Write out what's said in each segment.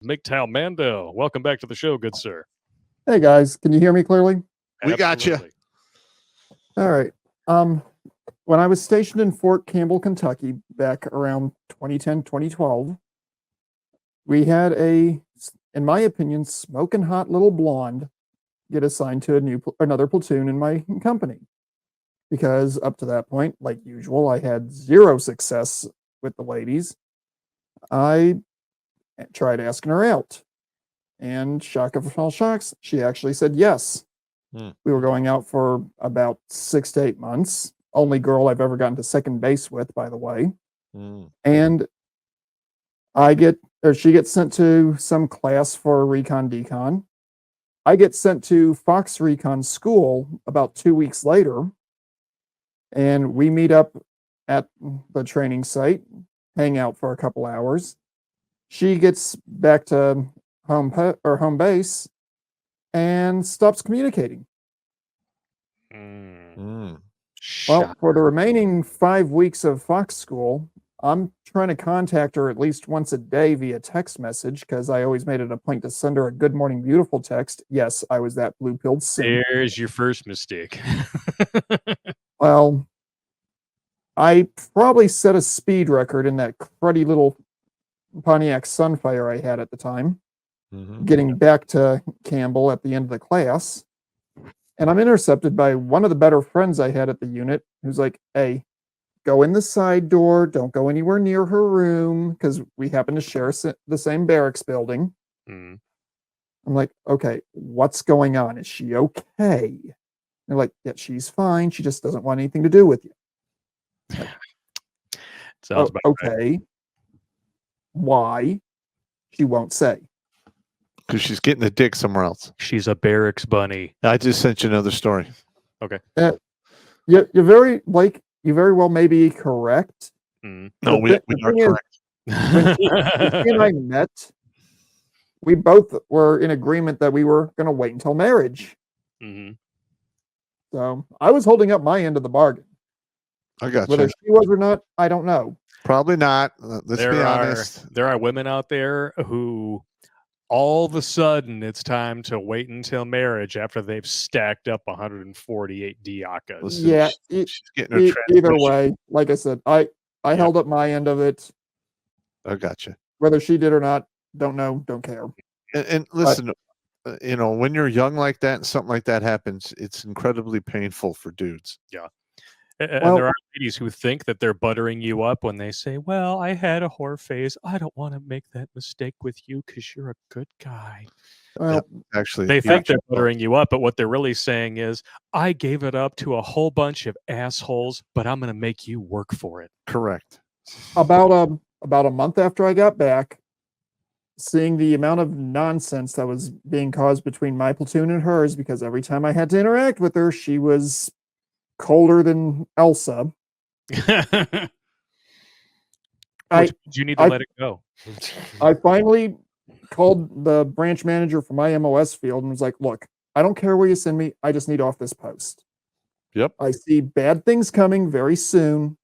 MGTOW Mando. Welcome back to the show, good sir. Hey guys, can you hear me clearly? We got you. All right. When I was stationed in Fort Campbell, Kentucky, back around 2010, 2012, we had in my opinion, smoking hot little blonde get assigned to another platoon in my company. Because up to that point, like usual, I had zero success with the ladies. I tried asking her out, and shock of all shocks, she actually said yes. We were going out for about 6 to 8 months. Only girl I've ever gotten to second base with, by the way. And she gets sent to some class for recon decon. I get sent to Fox Recon School about 2 weeks later, and we meet up at the training site, hang out for a couple hours. She gets back to home base and stops communicating. Well, for the remaining 5 weeks of Fox School, I'm trying to contact her at least once a day via text message because I always made it a point to send her a good morning beautiful text. Yes, I was that blue-pilled simp. There's your first mistake. Well, I probably set a speed record in that cruddy little Pontiac Sunfire I had at the time, getting back to Campbell at the end of the class. And I'm intercepted by one of the better friends I had at the unit, who's like, hey, go in the side door. Don't go anywhere near her room, because we happen to share the same barracks building. I'm like, okay, what's going on? Is she okay? They're like, yeah, she's fine. She just doesn't want anything to do with you. Like, Sounds about okay. Right. Why? She won't say. Because she's getting a dick somewhere else. She's a barracks bunny. I just sent you another story. Okay. You very well may be correct. No, we are correct. When she and I met, we both were in agreement that we were going to wait until marriage. So I was holding up my end of the bargain. I got Whether you. she was or not, I don't know. Probably not. Let's be honest. There are women out there who all of a sudden it's time to wait until marriage after they've stacked up 148 Diakas. Listen, Yeah, she's getting her either way, like I said, I held up my end of it. I got you. Whether she did or not, don't know, don't care. And listen, when you're young like that and something like that happens, it's incredibly painful for dudes. Yeah. And there are ladies who think that they're buttering you up when they say, well, I had a whore phase. I don't want to make that mistake with you because you're a good guy. Well, actually, they think they're buttering you up, but what they're really saying is, I gave it up to a whole bunch of assholes, but I'm going to make you work for it. Correct. About a month after I got back, seeing the amount of nonsense that was being caused between my platoon and hers, because every time I had to interact with her, she was colder than Elsa. You need to let it go. I finally called the branch manager for my MOS field and was like, look, I don't care where you send me. I just need off this post. Yep. I see bad things coming very soon.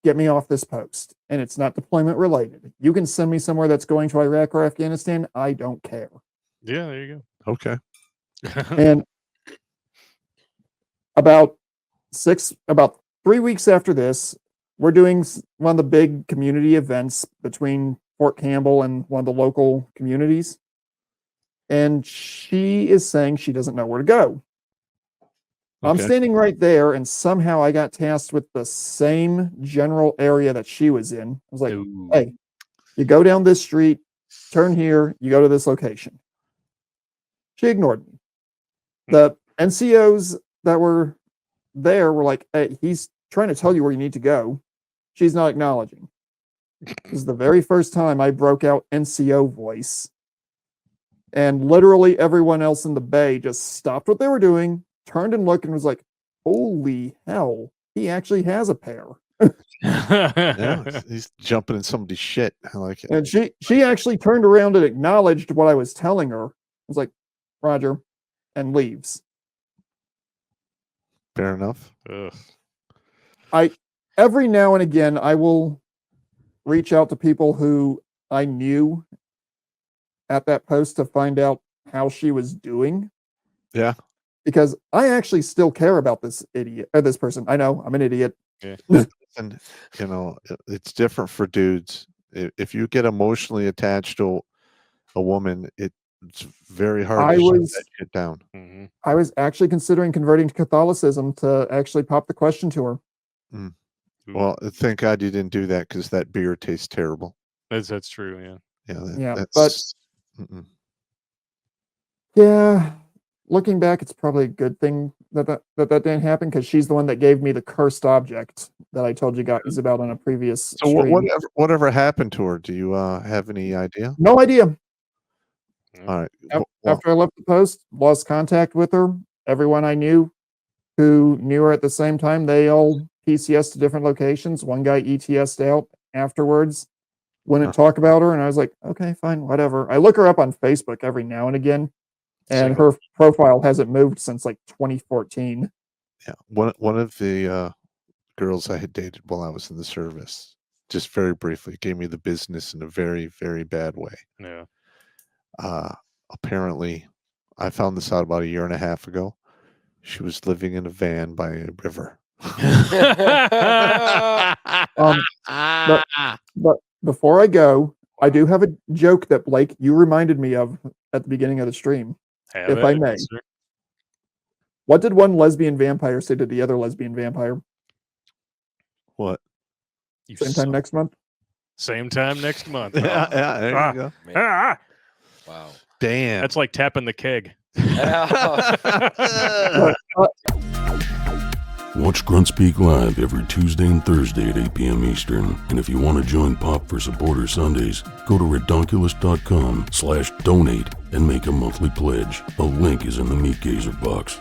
Get me off this post. And it's not deployment related. You can send me somewhere that's going to Iraq or Afghanistan. I don't care. Yeah, there you go. Okay. And about 3 weeks after this, we're doing one of the big community events between Fort Campbell and one of the local communities. And she is saying she doesn't know where to go. I'm standing right there, and somehow I got tasked with the same general area that she was in. I was like, hey, you go down this street, turn here, you go to this location. She ignored me. The NCOs that were there were like, hey, he's trying to tell you where you need to go. She's not acknowledging. This is the very first time I broke out NCO voice. And literally everyone else in the bay just stopped what they were doing, turned and looked and was like, holy hell, he actually has a pair. Yeah, he's jumping in somebody's shit. I like it. And she actually turned around and acknowledged what I was telling her. I was like, Roger, and leaves. Fair enough. Every now and again, I will reach out to people who I knew at that post to find out how she was doing. Yeah. Because I actually still care about this idiot or this person. I know I'm an idiot. Yeah. And it's different for dudes. If you get emotionally attached to a woman, it's very hard to shut that shit down. Mm-hmm. I was actually considering converting to Catholicism to actually pop the question to her. Mm. Well, thank God you didn't do that, because that beer tastes terrible. That's true. Yeah. Yeah, looking back, it's probably a good thing that didn't happen, because she's the one that gave me the cursed object that I told you guys about on a previous So stream. whatever happened to her? Do you have any idea? No idea. All right. After I left the post, lost contact with her. Everyone I knew who knew her at the same time, they all PCS to different locations. One guy ETS'd out afterwards. Wouldn't talk about her, and I was like, okay, fine, whatever. I look her up on Facebook every now and again, and her profile hasn't moved since like 2014. Yeah, one of the girls I had dated while I was in the service, just very briefly, gave me the business in a very, very bad way. Yeah. Apparently, I found this out about a year and a half ago. She was living in a van by a river. But before I go, I do have a joke that, Blake, you reminded me of at the beginning of the stream, if I may. Sir. What did one lesbian vampire say to the other lesbian vampire? What? Same time next month? Same time next month. Yeah, there you go. Wow. Damn. That's like tapping the keg. Watch Grunt Speak live every Tuesday and Thursday at 8 p.m. Eastern. And if you want to join Pop for Supporter Sundays, go to redonkulous.com/donate and make a monthly pledge. A link is in the Meat Gazer box.